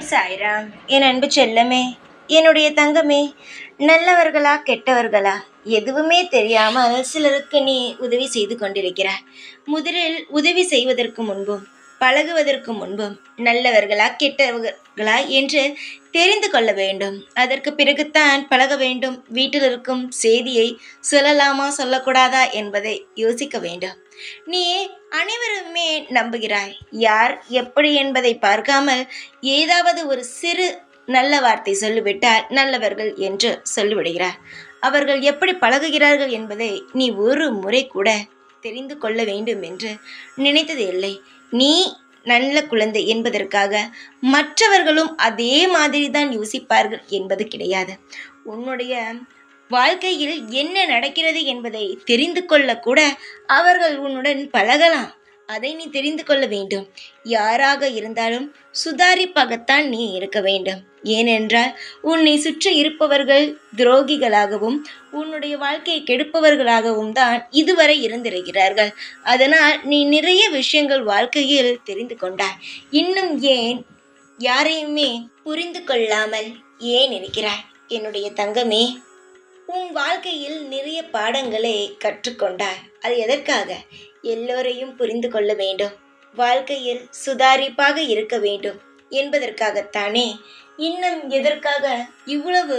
ஓம் சாய்ராம். என் அன்பு செல்லமே, என்னுடைய தங்கமே, நல்லவர்களா கெட்டவர்களா எதுவுமே தெரியாமல் சிலருக்கு நீ உதவி செய்து கொண்டிருக்கிறாய். முதலில் உதவி செய்வதற்கு முன்பும் பழகுவதற்கு முன்பும் நல்லவர்களா கெட்டவர்களா என்று தெரிந்து கொள்ள வேண்டும். அதற்கு பிறகுத்தான் பழக வேண்டும். வீட்டில் இருக்கும் செய்தியை சொல்லலாமா சொல்லக்கூடாதா என்பதை யோசிக்க வேண்டும். நீ அனைவருமே நம்புகிறாய். யார் எப்படி என்பதை பார்க்காமல் ஏதாவது ஒரு சிறு நல்ல வார்த்தை சொல்லிவிட்டால் நல்லவர்கள் என்று சொல்லிவிடுகிறார். அவர்கள் எப்படி பழகுகிறார்கள் என்பதை நீ ஒரு முறை கூட தெரிந்து கொள்ள வேண்டும் என்று நினைத்தது இல்லை. நீ நல்ல குழந்தை என்பதற்காக மற்றவர்களும் அதே மாதிரி தான் யோசிப்பார்கள் என்பது கிடையாது. உன்னுடைய வாழ்க்கையில் என்ன நடக்கிறது என்பதை தெரிந்து கொள்ள கூட அவர்கள் உன்னுடன் பழகலாம். அதை நீ தெரிந்து கொள்ள வேண்டும். யாராக இருந்தாலும் சுதாரிப்பாகத்தான் நீ இருக்க வேண்டும். ஏனென்றால் உன்னை சுற்றி இருப்பவர்கள் துரோகிகளாகவும் உன்னுடைய வாழ்க்கையை கெடுப்பவர்களாகவும் தான் இதுவரை இருந்திருக்கிறார்கள். அதனால் நீ நிறைய விஷயங்கள் வாழ்க்கையில் தெரிந்து கொண்டாய். இன்னும் ஏன் யாரையுமே புரிந்து கொள்ளாமல் ஏன் இருக்கிறாய்? என்னுடைய தங்கமே, உன் வாழ்க்கையில் நிறைய பாடங்களை கற்றுக்கொண்டாய். அது எதற்காக? எல்லோரையும் புரிந்து கொள்ள வேண்டும், வாழ்க்கையில் சுதாரிப்பாக இருக்க வேண்டும் என்பதற்காகத்தானே. இன்னும் எதற்காக இவ்வளவு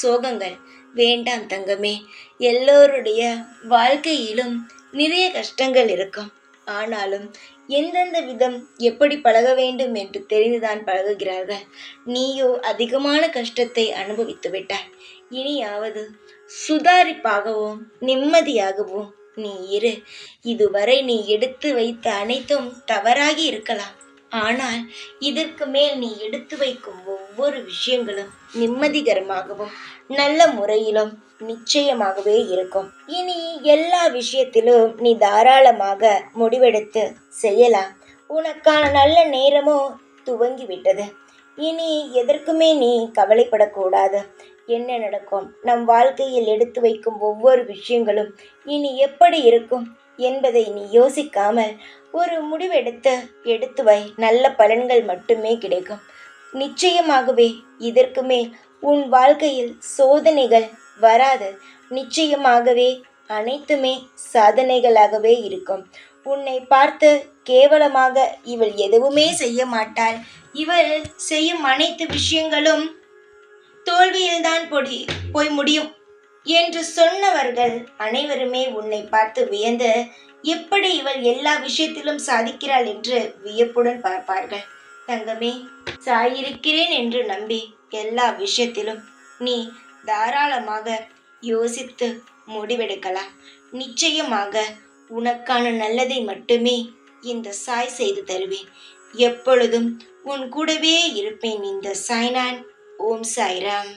சோகங்கள்? வேண்டாம் தங்கமே. எல்லோருடைய வாழ்க்கையிலும் நிறைய கஷ்டங்கள் இருக்கும். ஆனாலும் எந்தெந்த விதம் எப்படி பழக வேண்டும் என்று தெரிந்துதான் பழகுகிறார்கள். நீயோ அதிகமான கஷ்டத்தை அனுபவித்து விட்டாய். இனியாவது சுதாரிப்பாகவும் நிம்மதியாகவும் நீ இரு. இதுவரை நீ எடுத்து வைத்த அனைத்தும் தவறாகி இருக்கலாம். ஆனால் இதற்கு மேல் நீ எடுத்து வைக்கும் ஒவ்வொரு விஷயங்களும் நிம்மதிகரமாகவும் நல்ல முறையிலும் நிச்சயமாகவே இருக்கும். இனி எல்லா விஷயத்திலும் நீ தாராளமாக முடிவெடுத்து செய்யலாம். உனக்கான நல்ல நேரமோ துவங்கிவிட்டது. இனி எதற்குமே நீ கவலைப்படக்கூடாது. என்ன நடக்கும், நம் வாழ்க்கையில் எடுத்து வைக்கும் ஒவ்வொரு விஷயங்களும் இனி எப்படி இருக்கும் என்பதை நீ யோசிக்காமல் ஒரு எடுத்து வை. நல்ல பலன்கள் மட்டுமே கிடைக்கும். நிச்சயமாகவே இதற்கு மேல் உன் வாழ்க்கையில் சோதனைகள் வராது. நிச்சயமாகவே அனைத்துமே சாதனைகளாகவே இருக்கும். உன்னை பார்த்து கேவலமாக இவள் எதுவுமே செய்ய மாட்டாள், இவள் செய்யும் அனைத்து விஷயங்களும் தோல்வியில்தான் போய் முடியும் என்று சொன்னவர்கள் அனைவருமே உன்னை பார்த்து வியந்து, எப்படி இவள் எல்லா விஷயத்திலும் சாதிக்கிறாள் என்று வியப்புடன் பார்ப்பார்கள். தங்கமே, சாயிருக்கிறேன் என்று நம்பி எல்லா விஷயத்திலும் நீ தாராளமாக யோசித்து முடிவெடுக்கலாம். நிச்சயமாக உனக்கான நல்லதை மட்டுமே இந்த சாய் செய்து தருவேன். எப்பொழுதும் உன் கூடவே இருப்பேன். இந்த சாய்நான். ஓம் சாய்ராம்.